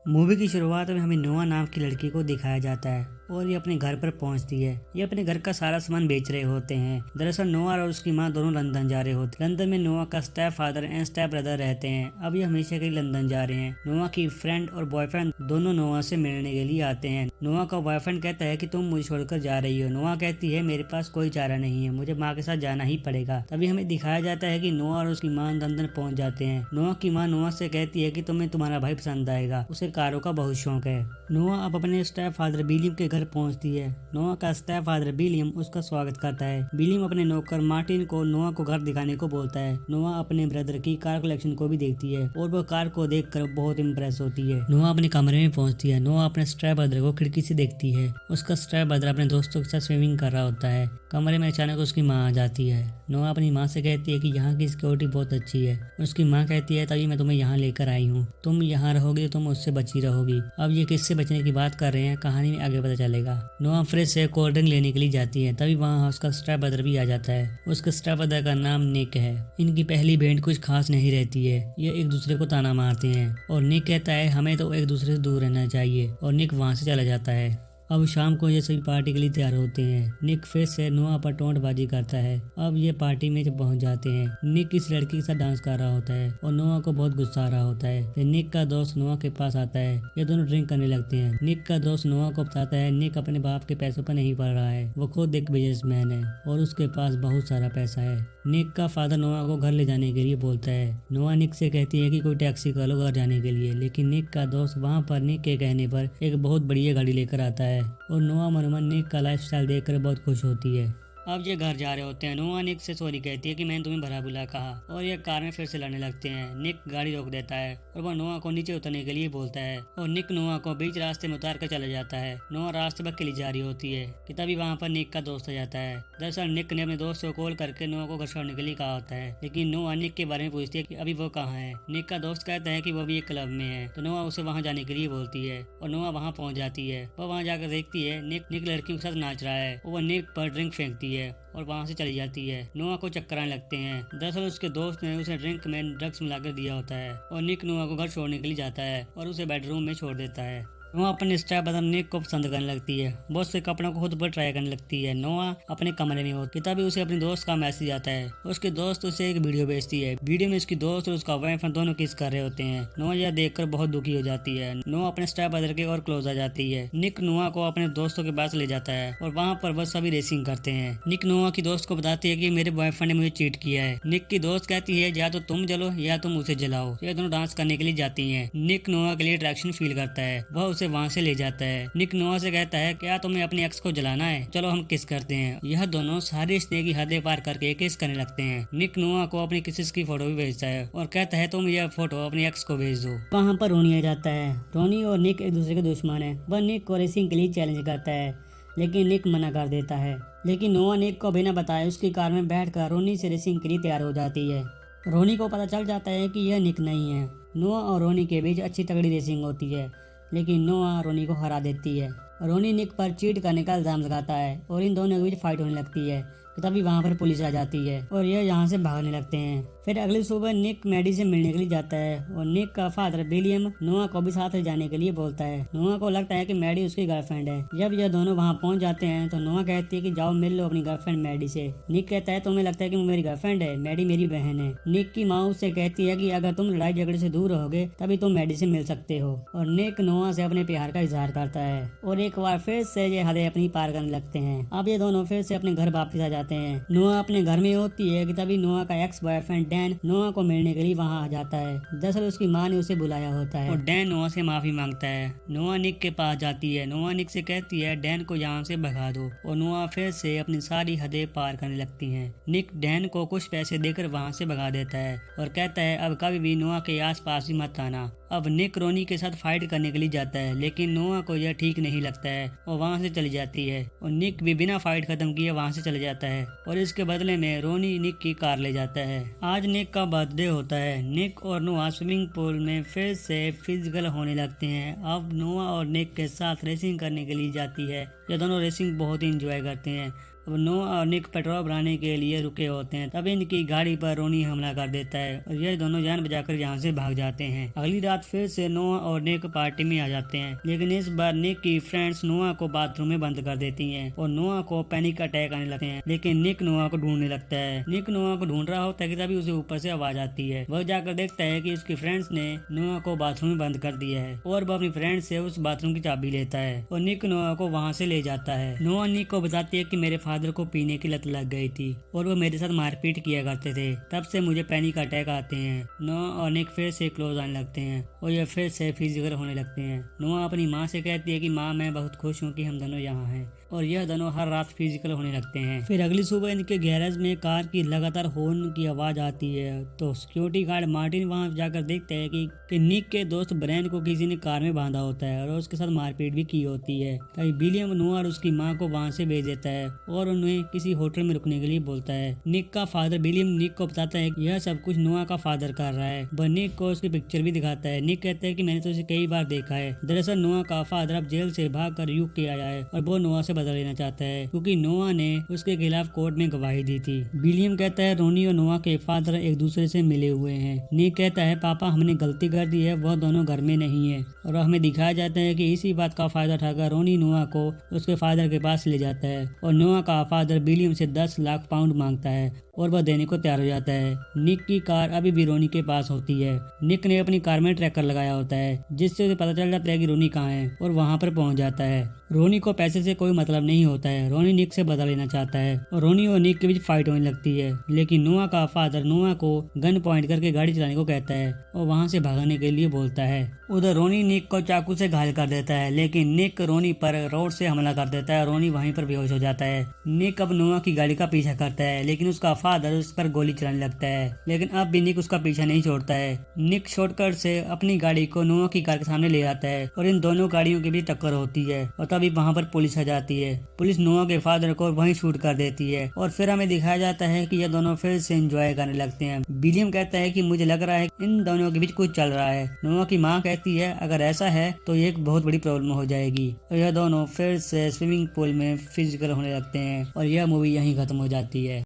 Movie की शुरुआत में हमें नोआ नाम की लड़की को दिखाया जाता है और ये अपने घर पर पहुंचती है। ये अपने घर का सारा सामान बेच रहे होते हैं। दरअसल नोआ और उसकी माँ दोनों लंदन जा रहे होते हैं। लंदन में नोआ का step father and step brother रहते हैं। अब ये हमेशा के लिए लंदन जा रहे हैं। नोआ की फ्रेंड और बॉयफ्रेंड दोनों नोआ से मिलने के लिए आते हैं। नोआ का बॉयफ्रेंड कहता है कि तुम मुझे छोड़कर जा रही हो। नोआ कहती है मेरे पास कोई चारा नहीं है, मुझे माँ के साथ जाना ही पड़ेगा। तभी हमें दिखाया जाता है कि नोआ और उसकी माँ लंदन पहुंच जाते हैं। नोआ की माँ नोआ से कहती है कि तुम्हें तुम्हारा भाई पसंद आएगा, उसे कारों का बहुत शौक है। नोआ अब अपने स्टेप फादर विलियम के घर पहुंचती है। नोआ का स्टेप फादर विलियम उसका स्वागत करता है। विलियम अपने नौकर मार्टिन को नोआ को घर दिखाने को बोलता है। नोआ अपने ब्रदर की कार कलेक्शन को भी देखती है और वो कार को देखकर बहुत इम्प्रेस होती है। नोआ अपने कमरे में पहुंचती है। नोआ अपने स्टेप ब्रदर को खिड़की से देखती है। उसका स्टेप ब्रदर अपने दोस्तों के साथ स्विमिंग कर रहा होता है। कमरे में अचानक उसकी माँ आ जाती है। नोआ अपनी माँ से कहती है कि यहाँ की सिक्योरिटी बहुत अच्छी है। उसकी माँ कहती है तभी मैं तुम्हें यहाँ लेकर आई हूँ, तुम यहाँ रहोगे तो तुम उससे बची रहोगी। अब ये किससे बचने की बात कर रहे हैं कहानी में आगे पता चलेगा। नोआ फ्रिज से कोल्ड ड्रिंक लेने के लिए जाती है। तभी वहाँ उसका स्टेप ब्रदर भी आ जाता है। उसके स्टेप ब्रदर का नाम निक है। इनकी पहली भेंट कुछ खास नहीं रहती है। ये एक दूसरे को ताना मारते हैं और निक कहता है हमें तो एक दूसरे से दूर रहना चाहिए और निक वहाँ से चला जाता है। अब शाम को ये सभी पार्टी के लिए तैयार होते हैं। निक फिर से नोआ पर टोंटबाजी करता है। अब ये पार्टी में जब पहुंच जाते हैं, निक किस लड़की के साथ डांस कर रहा होता है और नोआ को बहुत गुस्सा आ रहा होता है। फिर निक का दोस्त नोआ के पास आता है। ये दोनों ड्रिंक करने लगते हैं। निक का दोस्त नोआ को बताता है निक अपने बाप के पैसों पर नहीं पड़ रहा है, वो खुद एक बिजनेसमैन है और उसके पास बहुत सारा पैसा है। निक का फादर नोआ को घर ले जाने के लिए बोलता है। नोआ निक से कहती है कि कोई टैक्सी कर लो घर जाने के लिए, लेकिन निक का दोस्त वहाँ पर निक के कहने पर एक बहुत बढ़िया गाड़ी लेकर आता है और नोआ मनोमन निक का लाइफस्टाइल देखकर बहुत खुश होती है। अब ये घर जा रहे होते हैं। नोआ निक से सॉरी कहती है कि मैंने तुम्हें भला बुला कहा और ये कार में फिर से लड़ने लगते हैं। निक गाड़ी रोक देता है और वह नोआ को नीचे उतरने के लिए बोलता है और निक नोआ को बीच रास्ते में उतार कर चला जाता है। नोआ रास्ते पर किली जा रही होती है कि तभी वहाँ पर निक का दोस्त आ जाता है। दरअसल निक ने अपने दोस्त को कॉल करके नोआ को घर छोड़ने के लिए कहा होता है, लेकिन नोआ निक के बारे में पूछती है कि अभी वो कहाँ है। निक का दोस्त कहता है कि वो भी एक क्लब में है, तो नोआ उसे वहाँ जाने के लिए बोलती है और नोआ वहाँ पहुँच जाती है। वह वहाँ जाकर देखती है निक लड़कियों के साथ नाच रहा है और वह निक पर ड्रिंक फेंकती है और वहाँ से चली जाती है। नोआ को चक्कर आने लगते हैं। दरअसल उसके दोस्त ने उसे ड्रिंक में ड्रग्स मिलाकर दिया होता है और निक नोआ को घर छोड़ने के लिए जाता है और उसे बेडरूम में छोड़ देता है। नोआ अपने स्टेप ब्रदर निक को पसंद करने लगती है। बहुत से कपड़ों को खुद पर ट्राई करने लगती है। नोआ अपने कमरे में होती तभी उसे अपने दोस्त का मैसेज आता है। उसके दोस्त उसे एक वीडियो भेजती है। वीडियो में उसकी दोस्त और उसका बॉयफ्रेंड दोनों किस कर रहे होते हैं। नोआ यह देखकर बहुत दुखी हो जाती है। नोआ अपने स्टेप ब्रदर के और क्लोज आ जाती है। निक नोआ को अपने दोस्तों के पास ले जाता है और वहाँ पर वह सभी रेसिंग करते हैं। निक नोआ की दोस्त को बताती है कि मेरे बॉयफ्रेंड ने मुझे चीट किया है। निक की दोस्त कहती है या तो तुम जलो या तुम उसे जलाओ। ये दोनों डांस करने के लिए जाती है। निक नोआ के लिए अट्रैक्शन फील करता है। वह उसे वहाँ से ले जाता है। निक नोआ से कहता है क्या तुम्हें अपने एक्स को जलाना है, चलो हम किस करते हैं। यह दोनों सारे रिश्ते की हदें पार करके किस करने लगते हैं। निक नोआ को अपनी किसिस की फोटो भी भेजता है और कहता है तुम यह फोटो अपने एक्स को भेज दो। वहाँ पर रोनी आ जाता है। रोनी और निक एक दूसरे के दुश्मन है। वह निक को रेसिंग के लिए चैलेंज करता है, लेकिन निक मना कर देता है। लेकिन नोआ निक को बिना बताए उसकी कार में बैठकर रोनी से रेसिंग के लिए तैयार हो जाती है। रोनी को पता चल जाता है कि यह निक नहीं है। नोआ और रोनी के बीच अच्छी तगड़ी रेसिंग होती है, लेकिन नोआ रोनी को हरा देती है। रोनी निक पर चीट करने का इल्जाम लगाता है और इन दोनों के बीच फाइट होने लगती है। तभी वहाँ पर पुलिस आ जाती है और ये यहाँ से भागने लगते हैं। फिर अगली सुबह निक मैडी से मिलने के लिए जाता है और निक का फादर विलियम नोआ को भी साथ ले जाने के लिए बोलता है। नोआ को लगता है कि मैडी उसकी गर्लफ्रेंड है। जब ये दोनों वहाँ पहुँच जाते हैं तो नोआ कहती है कि जाओ मिल लो अपनी गर्लफ्रेंड मैडी से। निक कहता है तुम्हें लगता है कि वो मेरी गर्लफ्रेंड है, मैडी मेरी बहन है। निक की माँ उससे कहती है कि अगर तुम लड़ाई झगड़े से दूर रहोगे तभी तुम मैडी से मिल सकते हो। और निक नोआ से अपने प्यार का इजहार करता है और एक बार फिर से ये हदें अपनी पार करने लगते हैं। अब ये दोनों फिर से अपने घर वापस आ जाते हैं। नोआ अपने घर में होती है कि तभी नोआ का एक्स बॉयफ्रेंड डैन नोआ को मिलने के लिए वहाँ आ जाता है। दरअसल उसकी माँ ने उसे बुलाया होता है और डैन नोआ से माफी मांगता है। नोआ निक के पास जाती है। नोआ निक से कहती है डैन को यहाँ से भगा दो और नोआ फिर से अपनी सारी हदें पार करने लगती हैं। निक डैन को कुछ पैसे देकर वहाँ से भगा देता है और कहता है अब कभी भी नोआ के आस पास भी मत आना। अब निक रोनी के साथ फाइट करने के लिए जाता है, लेकिन नोआ को यह ठीक नहीं लगता है और वहाँ से चली जाती है और निक भी बिना फाइट खत्म किए वहाँ से चले जाता है और इसके बदले में रोनी निक की कार ले जाता है। आज निक का बर्थडे होता है। निक और नोआ स्विमिंग पूल में फिर से फिजिकल होने लगते हैं। अब नोआ और निक के साथ रेसिंग करने के लिए जाती है। ये दोनों रेसिंग बहुत ही इंजॉय करते हैं। अब नोआ और निक पेट्रोल भराने के लिए रुके होते हैं। तब इनकी गाड़ी पर रोनी हमला कर देता है और ये दोनों जान बचाकर यहाँ से भाग जाते हैं। अगली रात फिर से नोआ और निक पार्टी में आ जाते हैं, लेकिन इस बार निक की फ्रेंड्स नोआ को बाथरूम में बंद कर देती हैं और नोआ को पैनिक अटैक आने लगते हैं। लेकिन निक नोआ को ढूंढने लगता है। निक नोआ को ढूंढ रहा होता है कि तभी उसे ऊपर से आवाज आती है। वह जाकर देखता है कि उसकी फ्रेंड्स ने नोआ को बाथरूम में बंद कर दिया है और वह अपनी फ्रेंड से उस बाथरूम की चाबी लेता है और निक नोआ को वहाँ से ले जाता है। नोआ निक को बताती है कि मेरे फादर को पीने की लत लग गई थी और वो मेरे साथ मारपीट किया करते थे, तब से मुझे पैनिक अटैक आते हैं। नोआ और निक फिर से क्लोज आने लगते हैं और ये फिर से फिजिकल होने लगते हैं। नोआ अपनी माँ से कहती है कि माँ मैं बहुत खुश हूँ कि हम दोनों यहाँ हैं और यह दोनों हर रात फिजिकल होने लगते हैं। फिर अगली सुबह इनके गैरेज में कार की लगातार हॉर्न की आवाज आती है तो सिक्योरिटी गार्ड मार्टिन वहां जाकर देखते हैं कि निक के दोस्त ब्रेन को किसी ने कार में बांधा होता है और उसके साथ मारपीट भी की होती है। तभी विलियम नोआ और उसकी माँ को वहां से भेज देता है और उन्हें किसी होटल में रुकने के लिए बोलता है। निक का फादर विलियम निक को बताता है कि यह सब कुछ नोआ का फादर कर रहा है। वह निक को उसकी पिक्चर भी दिखाता है। निक कहता है कि मैंने तो उसे कई बार देखा है। दरअसल नोआ का फादर अब जेल से भागकर यूके आया है और वो नोआ से बदला लेना चाहता है क्योंकि नोआ ने उसके खिलाफ कोर्ट में गवाही दी थी। विलियम कहता है रोनी और नोआ के फादर एक दूसरे से मिले हुए हैं। निक कहता है पापा हमने गलती कर दी है, वह दोनों घर में नहीं है और हमें दिखाया जाता है कि इसी बात का फायदा उठाकर रोनी नोआ को उसके फादर के पास ले जाता है और नोआ का फादर विलियम से 10 लाख पाउंड मांगता है और वह देने को तैयार हो जाता है। निक की कार अभी भी रोनी के पास होती है। निक ने अपनी कार में ट्रैकर लगाया होता है जिससे उसे पता चल जाता है कि रोनी कहाँ है और वहां पर पहुंच जाता है। रोनी को पैसे से कोई मतलब नहीं होता है। रोनी निक से बदला लेना चाहता है और रोनी और निक के बीच फाइट होने लगती है, लेकिन नोआ का फादर नोआ को गन पॉइंट करके गाड़ी चलाने को कहता है और वहां से भागने के लिए बोलता है। उधर रोनी निक को चाकू से घायल कर देता है, लेकिन निक रोनी पर रोड से हमला कर देता है और रोनी वहीं पर बेहोश हो जाता है। निक अब नोआ की गाड़ी का पीछा करता है, लेकिन उसका फादर उस पर गोली चलाने लगता है, लेकिन अब भी निक उसका पीछा नहीं छोड़ता है। निक शॉर्टकट से अपनी गाड़ी को नोआ की कार के सामने ले आता है और इन दोनों गाड़ियों के बीच टक्कर होती है और तभी वहाँ पर पुलिस आ जाती है। पुलिस नोआ के फादर को वहीं शूट कर देती है और फिर हमें दिखाया जाता है कि ये दोनों फिर से एंजॉय करने लगते हैं। विलियम कहता है कि मुझे लग रहा है इन दोनों के बीच कुछ चल रहा है। नोआ की माँ कहती है अगर ऐसा है तो ये एक बहुत बड़ी प्रॉब्लम हो जाएगी और यह दोनों फिर से स्विमिंग पूल में फिजिकल होने लगते हैं और यह मूवी यहीं खत्म हो जाती है।